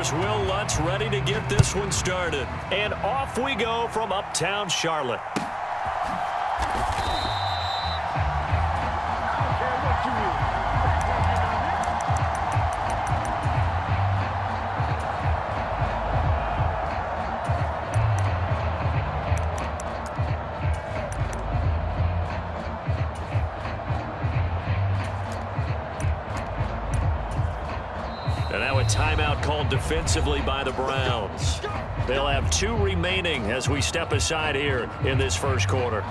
Here's Will Lutz ready to get this one started. And off we go from uptown Charlotte. And now a timeout called defensively by the Browns. They'll have 2 remaining as we step aside here in this first quarter.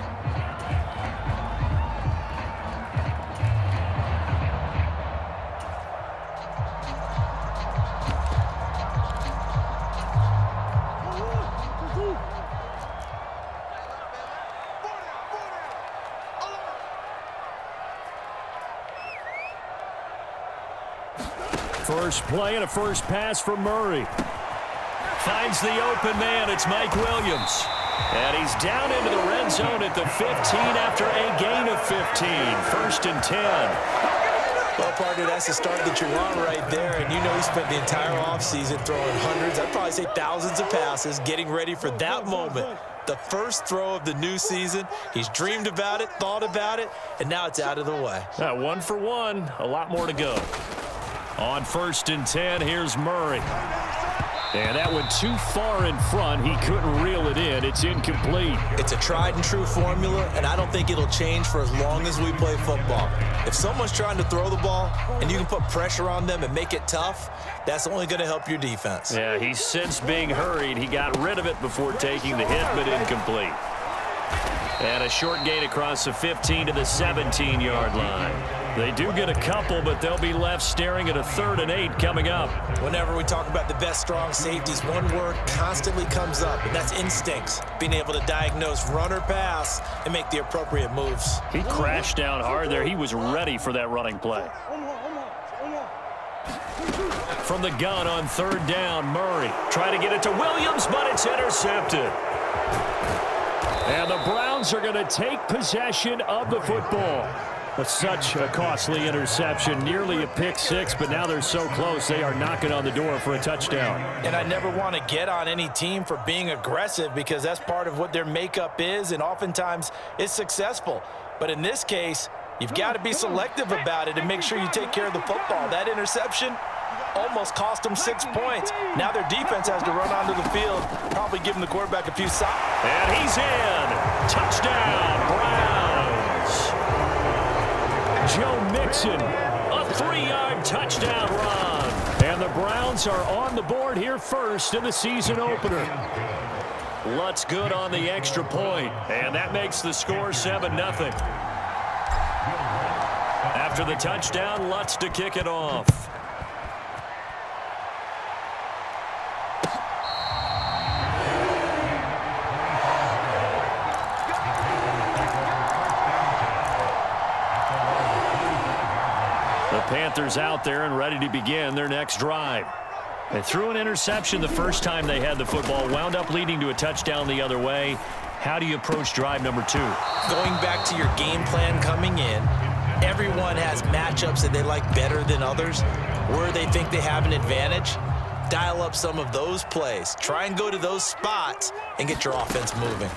First play and a first pass from Murray. Finds the open man. It's Mike Williams. And he's down into the red zone at the 15 after a gain of 15. First and 10. Well, partner, that's the start that you want right there. And you know he spent the entire offseason throwing hundreds, I'd probably say thousands of passes, getting ready for that moment. The first throw of the new season. He's dreamed about it, thought about it, and now it's out of the way. 1 for 1. A lot more to go. On first and 10, here's Murray. And that went too far in front. He couldn't reel it in. It's incomplete. It's a tried-and-true formula, and I don't think it'll change for as long as we play football. If someone's trying to throw the ball and you can put pressure on them and make it tough, that's only going to help your defense. Yeah, he's since being hurried. He got rid of it before taking the hit, but incomplete. And a short gain across the 15 to the 17-yard line. They do get a couple, but they'll be left staring at a 3rd and 8 coming up. Whenever we talk about the best strong safeties, one word constantly comes up, and that's instincts. Being able to diagnose run or pass and make the appropriate moves. He crashed down hard there. He was ready for that running play. From the gun on 3rd down, Murray. Trying to get it to Williams, but it's intercepted. And the Browns are going to take possession of the football. Such a costly interception, nearly a pick-6, but now they're so close they are knocking on the door for a touchdown. And I never want to get on any team for being aggressive because that's part of what their makeup is, and oftentimes it's successful. But in this case, you've got to be selective about it and make sure you take care of the football. That interception almost cost them 6 points. Now their defense has to run onto the field, probably giving the quarterback a few stops. And he's in. Touchdown, Browns. Joe Mixon, a 3-yard touchdown run. And the Browns are on the board here first in the season opener. Lutz good on the extra point, and that makes the score 7-0. After the touchdown, Lutz to kick it off. Panthers out there and ready to begin their next drive. They threw an interception the first time they had the football, wound up leading to a touchdown the other way. How do you approach drive number 2? Going back to your game plan coming in, everyone has matchups that they like better than others, where they think they have an advantage. Dial up some of those plays. Try and go to those spots and get your offense moving.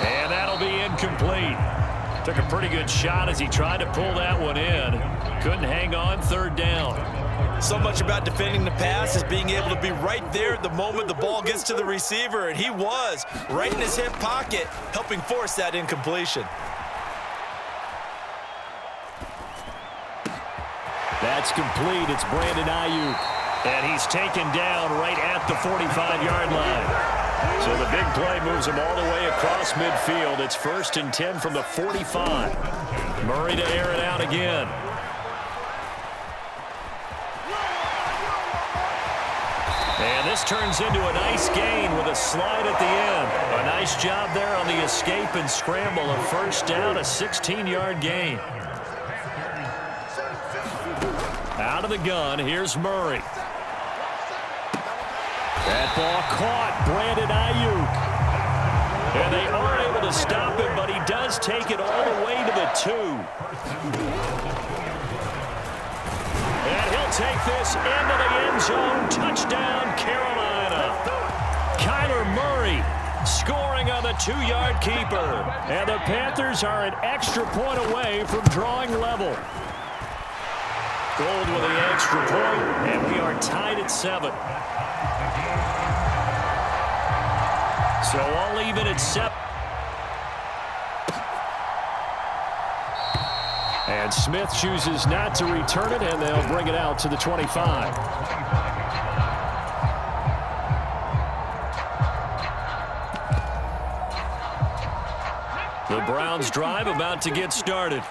And that'll be incomplete. Took a pretty good shot as he tried to pull that one in. Couldn't hang on 3rd down. So much about defending the pass is being able to be right there at the moment the ball gets to the receiver, and he was right in his hip pocket, helping force that incompletion. That's complete. It's Brandon Ayuk. And he's taken down right at the 45-yard line. So the big play moves him all the way across midfield. It's 1st and 10 from the 45. Murray to air it out again. And this turns into a nice gain with a slide at the end. A nice job there on the escape and scramble. A 1st down, a 16-yard gain. Out of the gun, here's Murray. That ball caught, Brandon Ayuk. And they are able to stop him, but he does take it all the way to the 2. And take this into the end zone. Touchdown, Carolina. Kyler Murray scoring on the 2-yard keeper. And the Panthers are an extra point away from drawing level. Gold with the extra point, and we are tied at 7. So all even at 7. And Smith chooses not to return it, and they'll bring it out to the 25. The Browns drive about to get started.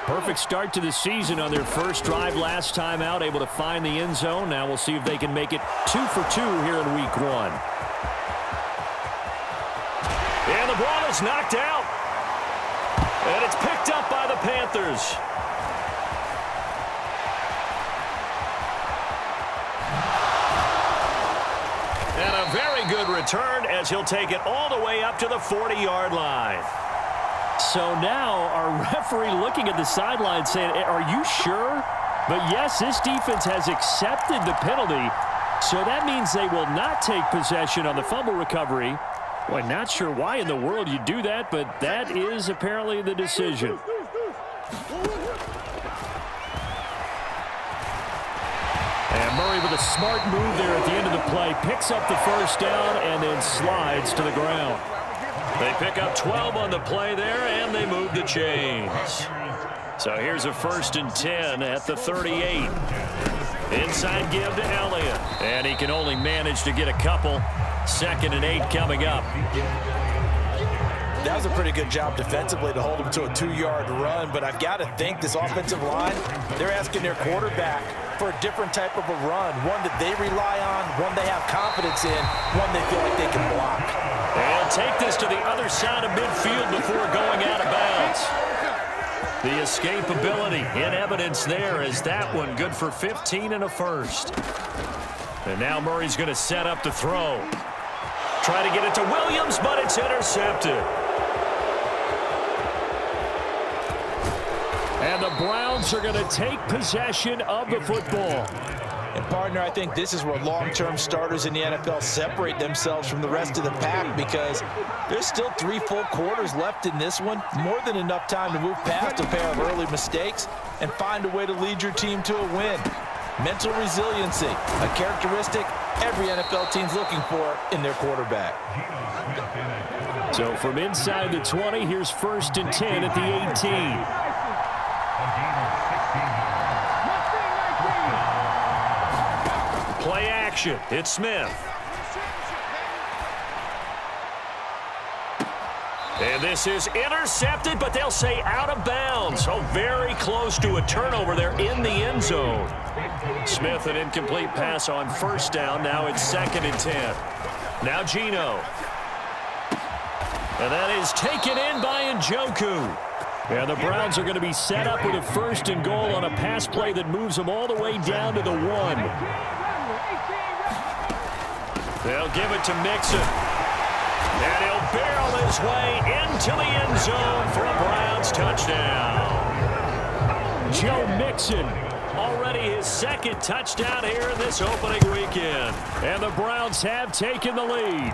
Perfect start to the season on their first drive last time out, able to find the end zone. Now we'll see if they can make it 2 for 2 here in week 1. And the ball is knocked out. And it's picked up by the Panthers. And a very good return as he'll take it all the way up to the 40-yard line. So now our referee looking at the sideline saying, are you sure? But yes, this defense has accepted the penalty. So that means they will not take possession on the fumble recovery. Well, not sure why in the world you do that, but that is apparently the decision. And Murray with a smart move there at the end of the play. Picks up the first down and then slides to the ground. They pick up 12 on the play there, and they move the chains. So here's a 1st and 10 at the 38. Inside give to Elliott. And he can only manage to get a couple. 2nd and 8 coming up. That was a pretty good job defensively to hold him to a 2-yard run, but I've got to think this offensive line, they're asking their quarterback for a different type of a run, one that they rely on, one they have confidence in, one they feel like they can block. And take this to the other side of midfield before going out of bounds. The escapability in evidence there is that one good for 15 and a first. And now Murray's going to set up the throw. Try to get it to Williams, but it's intercepted. And the Browns are going to take possession of the football. And, partner, I think this is where long-term starters in the NFL separate themselves from the rest of the pack because there's still 3 full quarters left in this one. More than enough time to move past a pair of early mistakes and find a way to lead your team to a win. Mental resiliency, a characteristic every NFL team's looking for in their quarterback. So from inside the 20, here's 1st and 10 at the 18. Play action. It's Smith. And this is intercepted, but they'll say out of bounds. So very close to a turnover there in the end zone. Smith, an incomplete pass on 1st down. Now it's 2nd and 10. Now Geno. And that is taken in by Njoku. And the Browns are going to be set up with a 1st and goal on a pass play that moves them all the way down to the 1. They'll give it to Mixon. And he'll barrel his way into the end zone for a Browns touchdown. Joe Mixon, already his 2nd touchdown here in this opening weekend. And the Browns have taken the lead.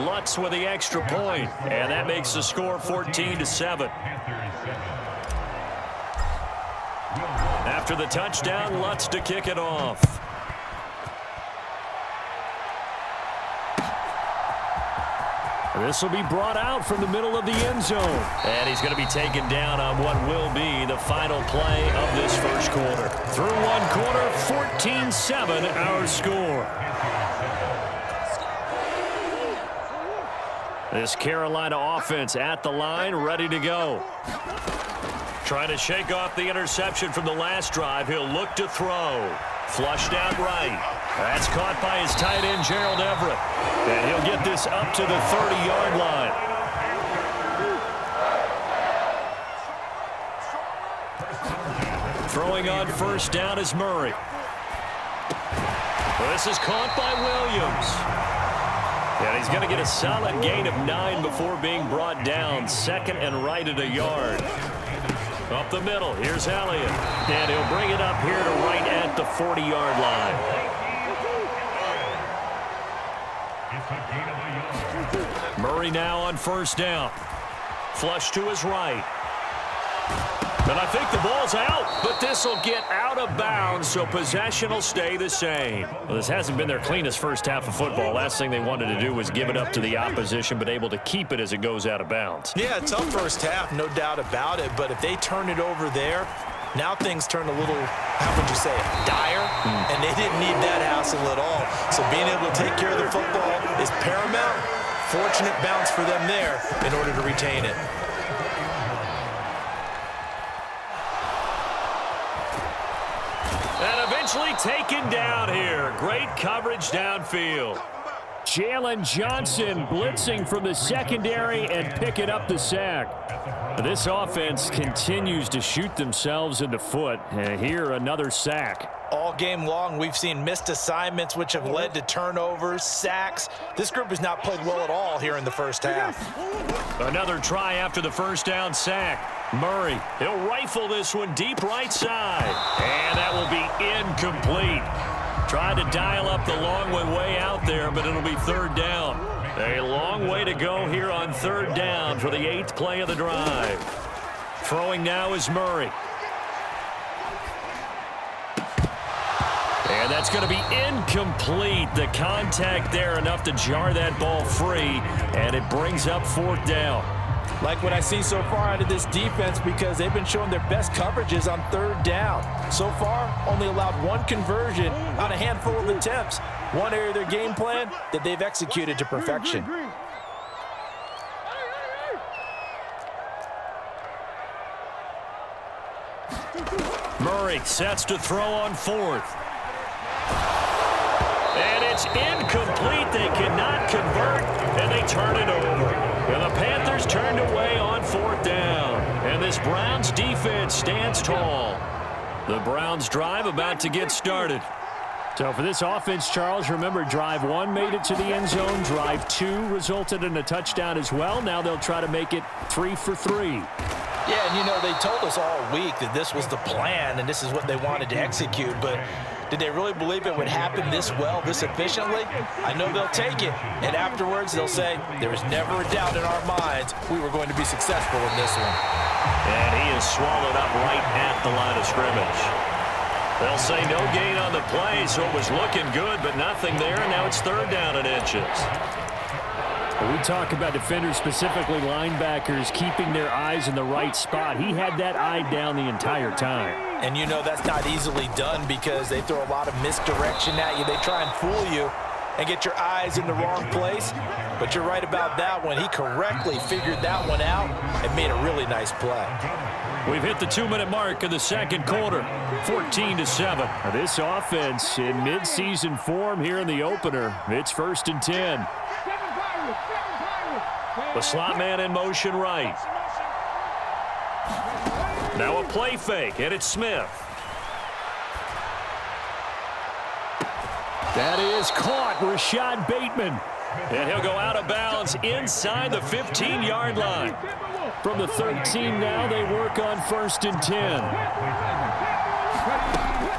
Lutz with the extra point, and that makes the score 14-7. After the touchdown, Lutz to kick it off. This will be brought out from the middle of the end zone. And he's going to be taken down on what will be the final play of this first quarter. Through one quarter, 14-7 our score. This Carolina offense at the line, ready to go. Trying to shake off the interception from the last drive. He'll look to throw. Flushed out right. That's caught by his tight end, Gerald Everett. And he'll get this up to the 30-yard line. Throwing on 1st down is Murray. Well, this is caught by Williams. And he's going to get a solid gain of 9 before being brought down. 2nd and right at a yard. Up the middle, here's Elliott. And he'll bring it up here to right at the 40-yard line. Murray now on first down. Flush to his right. And I think the ball's out, but this will get out of bounds, so possession will stay the same. Well, this hasn't been their cleanest first half of football. Last thing they wanted to do was give it up to the opposition, but able to keep it as it goes out of bounds. Yeah, tough first half, no doubt about it, but if they turn it over there, now things turn a little, how would you say it, dire, and they didn't need that hassle at all. So being able to take care of the football is paramount. Fortunate bounce for them there in order to retain it. And eventually taken down here. Great coverage downfield. Jalen Johnson blitzing from the secondary and picking up the sack. This offense continues to shoot themselves in the foot. And here, another sack. All game long, we've seen missed assignments, which have led to turnovers, sacks. This group has not played well at all here in the first half. Another try after the first down sack. Murray, he'll rifle this one deep right side. And that will be incomplete. Tried to dial up the long one way out there, but it'll be third down. A long way to go here on third down for the 8th play of the drive. Throwing now is Murray. And that's going to be incomplete. The contact there enough to jar that ball free, and it brings up fourth down. Like what I see so far out of this defense, because they've been showing their best coverages on third down. So far, only allowed one conversion on a handful of attempts. One area of their game plan that they've executed to perfection. Murray sets to throw on fourth. And it's incomplete. They cannot convert, and they turn it over. And the Panthers turned away on fourth down. And this Browns defense stands tall. The Browns drive about to get started. So for this offense, Charles, remember, drive 1 made it to the end zone. Drive 2 resulted in a touchdown as well. Now they'll try to make it 3 for 3. Yeah, and you know, they told us all week that this was the plan and this is what they wanted to execute, but did they really believe it would happen this well, this efficiently? I know they'll take it, and afterwards they'll say, there was never a doubt in our minds we were going to be successful in this one. And he is swallowed up right at the line of scrimmage. They'll say no gain on the play, so it was looking good, but nothing there, and now it's third down and inches. We talk about defenders, specifically linebackers, keeping their eyes in the right spot. He had that eye down the entire time. And you know that's not easily done because they throw a lot of misdirection at you. They try and fool you and get your eyes in the wrong place. But you're right about that one. He correctly figured that one out and made a really nice play. We've hit the 2-minute mark of the second quarter, 14-7. This offense in midseason form here in the opener. It's 1st and 10. The slot man in motion right. Now a play fake, and it's Smith. That is caught, Rashad Bateman. And he'll go out of bounds inside the 15-yard line. From the 13 now, they work on 1st and 10.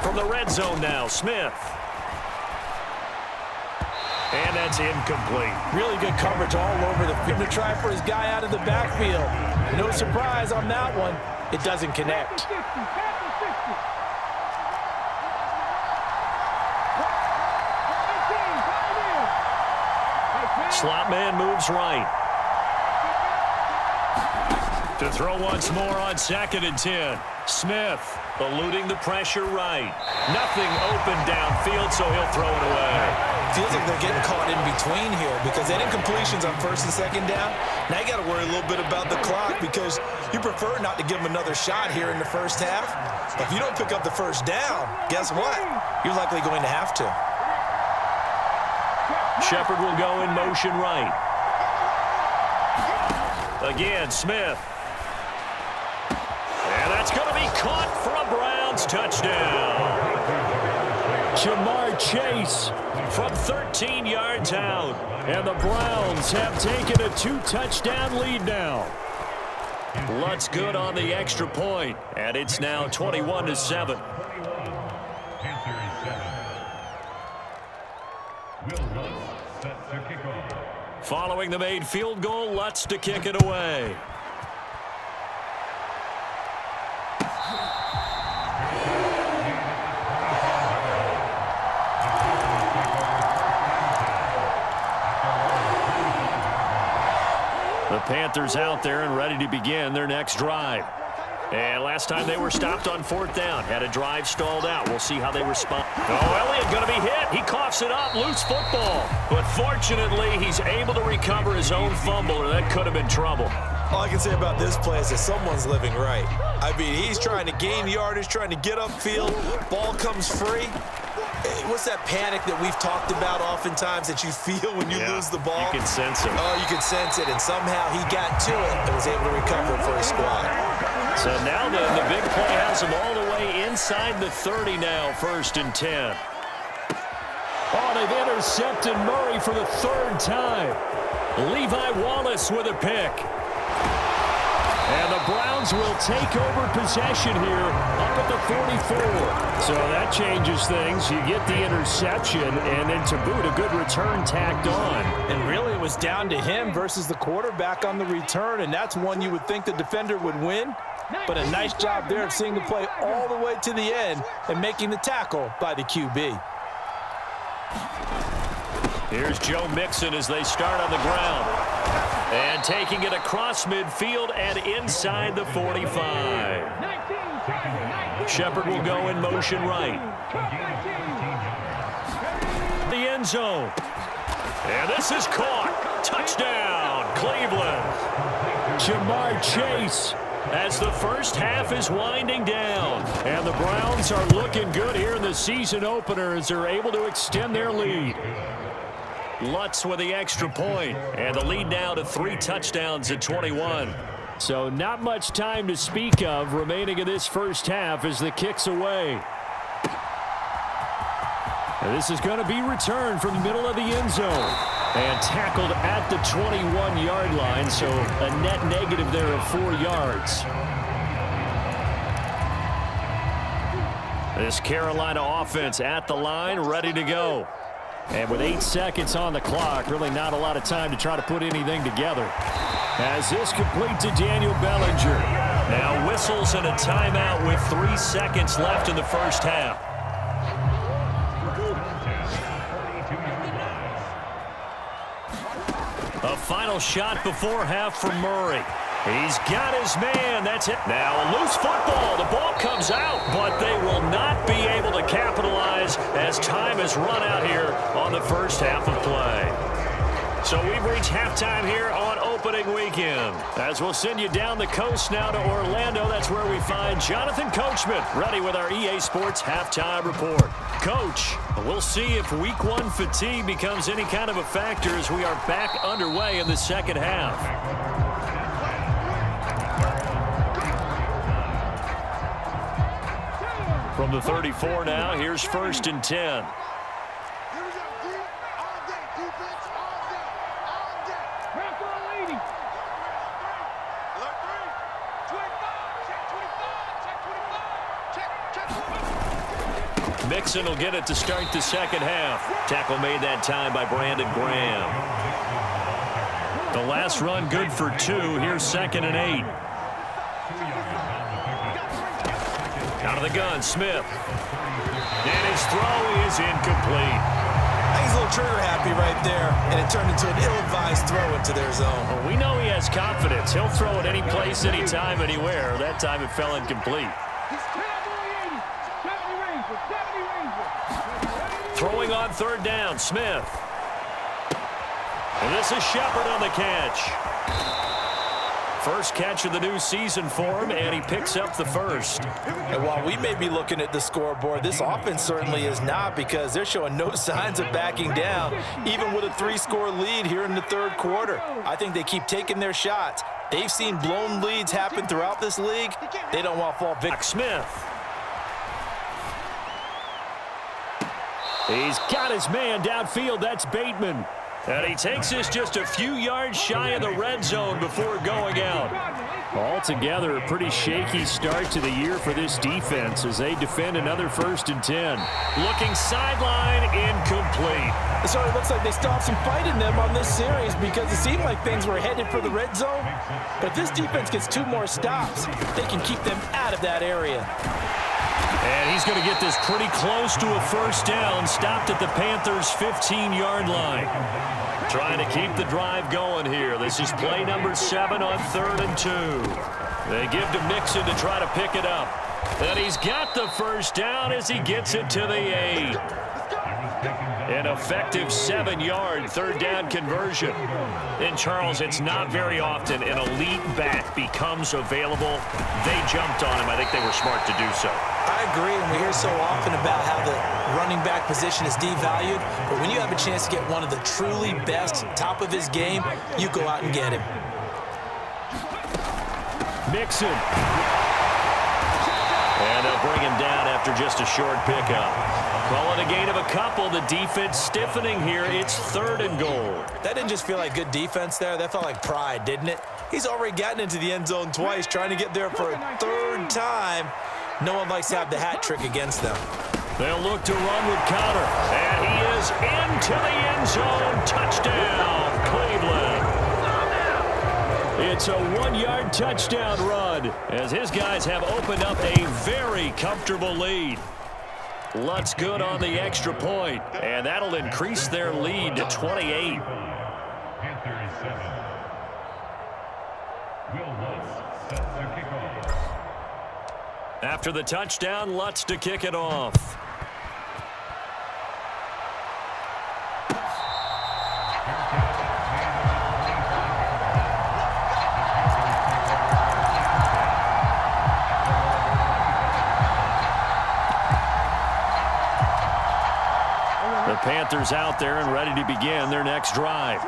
From the red zone now, Smith. And that's incomplete. Really good coverage all over the field to try for his guy out of the backfield. No surprise on that one. It doesn't connect. Slot man moves right. To throw once more on 2nd and 10. Smith eluding the pressure right. Nothing open downfield, so he'll throw it away. Feels like they're getting caught in between here because they had incompletions on 1st and 2nd down. Now you got to worry a little bit about the clock because you prefer not to give them another shot here in the first half. If you don't pick up the first down, guess what? You're likely going to have to. Shepard will go in motion right. Again, Smith. And that's going to be caught for a Browns touchdown. Jamar Chase from 13 yards out. And the Browns have taken a 2-touchdown lead now. Lutz good on the extra point, and it's now 21-7. Following the made field goal, Lutz to kick it away. The Panthers out there and ready to begin their next drive. And last time they were stopped on 4th down, had a drive stalled out. We'll see how they respond. Oh, Elliott going to be hit. He coughs it up, loose football. But fortunately, he's able to recover his own fumble, or that could have been trouble. All I can say about this play is that someone's living right. I mean, he's trying to gain yardage, trying to get upfield. Ball comes free. What's that panic that we've talked about oftentimes that you feel when you lose the ball? You can sense it. Oh, you can sense it, and somehow he got to it and was able to recover for his squad. So now the big play has him all the way inside the 30 now, 1st and 10. Oh, they've intercepted Murray for the 3rd time. Levi Wallace with a pick. And the Browns will take over possession here up at the 44. So that changes things. You get the interception, and then to boot, a good return tacked on. And really, it was down to him versus the quarterback on the return, and that's one you would think the defender would win. But a nice job there of seeing the play all the way to the end and making the tackle by the QB. Here's Joe Mixon as they start on the ground. And taking it across midfield and inside the 45. Shepard will go in motion right. The end zone. And this is caught. Touchdown, Cleveland. Jamar Chase as the first half is winding down. And the Browns are looking good here in the season opener as they're able to extend their lead. Lutz with the extra point, and the lead now to 3 touchdowns at 21. So not much time to speak of remaining in this first half as the kick's away. And this is going to be returned from the middle of the end zone and tackled at the 21-yard line, so a net negative there of 4 yards. This Carolina offense at the line, ready to go. And with 8 seconds on the clock, really not a lot of time to try to put anything together. As this complete to Daniel Bellinger. Now whistles and a timeout with 3 seconds left in the first half. A final shot before half from Murray. He's got his man. That's it. Now a loose football. The ball comes out, but they will not be able to capitalize as time has run out here on the first half of play. So we've reached halftime here on opening weekend. As we'll send you down the coast now to Orlando, that's where we find Jonathan Coachman ready with our EA Sports halftime report. Coach, we'll see if week 1 fatigue becomes any kind of a factor as we are back underway in the second half. From the 34 now, here's 1st and 10. Mixon will get it to start the second half. Tackle made that time by Brandon Graham. The last run good for 2. Here's 2nd and 8. Out of the gun, Smith. And his throw is incomplete. He's a little trigger happy right there, and it turned into an ill-advised throw into their zone. Well, we know he has confidence. He'll throw it any place, anytime, anywhere. That time it fell incomplete. Throwing on 3rd down, Smith. And this is Shepard on the catch. First catch of the new season for him, and he picks up the first. And while we may be looking at the scoreboard, this offense certainly is not, because they're showing no signs of backing down, even with a 3-score lead here in the 3rd quarter. I think they keep taking their shots. They've seen blown leads happen throughout this league. They don't want to fall victim. Smith. He's got his man downfield. That's Bateman. And he takes this just a few yards shy of the red zone before going out. Altogether, a pretty shaky start to the year for this defense as they defend another 1st and 10. Looking sideline, incomplete. So it looks like they still have some fight in them on this series because it seemed like things were headed for the red zone. But this defense gets 2 more stops. They can keep them out of that area. And he's going to get this pretty close to a 1st down, stopped at the Panthers' 15-yard line. Trying to keep the drive going here. This is play number 7 on 3rd and 2. They give to Mixon to try to pick it up. And he's got the 1st down as he gets it to the 8. An effective 7-yard 3rd down conversion. And, Charles, it's not very often an elite back becomes available. They jumped on him. I think they were smart to do so. I agree, and we hear so often about how the running back position is devalued. But when you have a chance to get one of the truly best, top of his game, you go out and get him. Mixon. And they'll bring him down after just a short pickup. Call it a gain of a couple. The defense stiffening here. It's 3rd and goal. That didn't just feel like good defense there. That felt like pride, didn't it? He's already gotten into the end zone twice, trying to get there for a 3rd time. No one likes to have the hat trick against them. They'll look to run with Connor. And he is into the end zone. Touchdown, Cleveland. It's a 1-yard touchdown run as his guys have opened up a very comfortable lead. Lutz good on the extra point, and that'll increase their lead to 28. After the touchdown, Lutz to kick it off. The Panthers out there and ready to begin their next drive.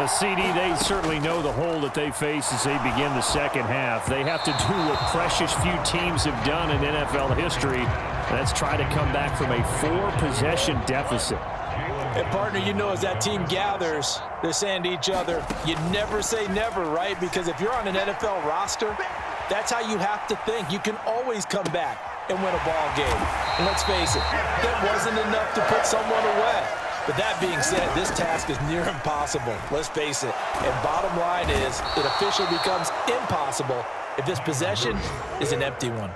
CD, they certainly know the hole that they face as they begin the 2nd half. They have to do what precious few teams have done in NFL history. That's try to come back from a 4-possession deficit. And, partner, you know as that team gathers, they're saying to each other, you never say never, right? Because if you're on an NFL roster, that's how you have to think. You can always come back and win a ball game. And let's face it, that wasn't enough to put someone away. But that being said, this task is near impossible. Let's face it. And bottom line is, it officially becomes impossible if this possession is an empty one.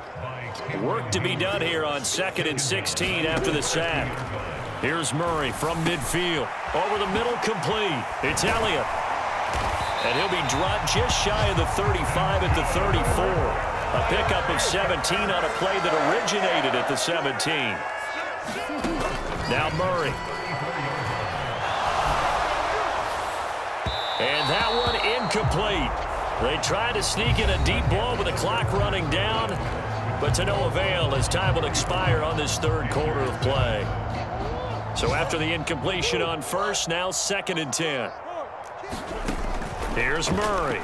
Work to be done here on 2nd and 16 after the sack. Here's Murray from midfield. Over the middle, complete. It's Elliott. And he'll be dropped just shy of the 35 at the 34. A pickup of 17 on a play that originated at the 17. Now Murray. And that one incomplete. They tried to sneak in a deep ball with the clock running down, but to no avail as time will expire on this 3rd quarter of play. So after the incompletion on 1st, now 2nd and 10. Here's Murray.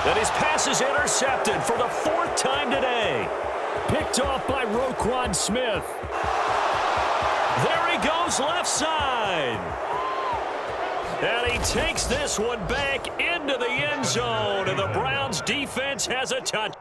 And his pass is intercepted for the 4th time today. Picked off by Roquan Smith. There he goes left side. And he takes this one back into the end zone. And the Browns defense has a touch.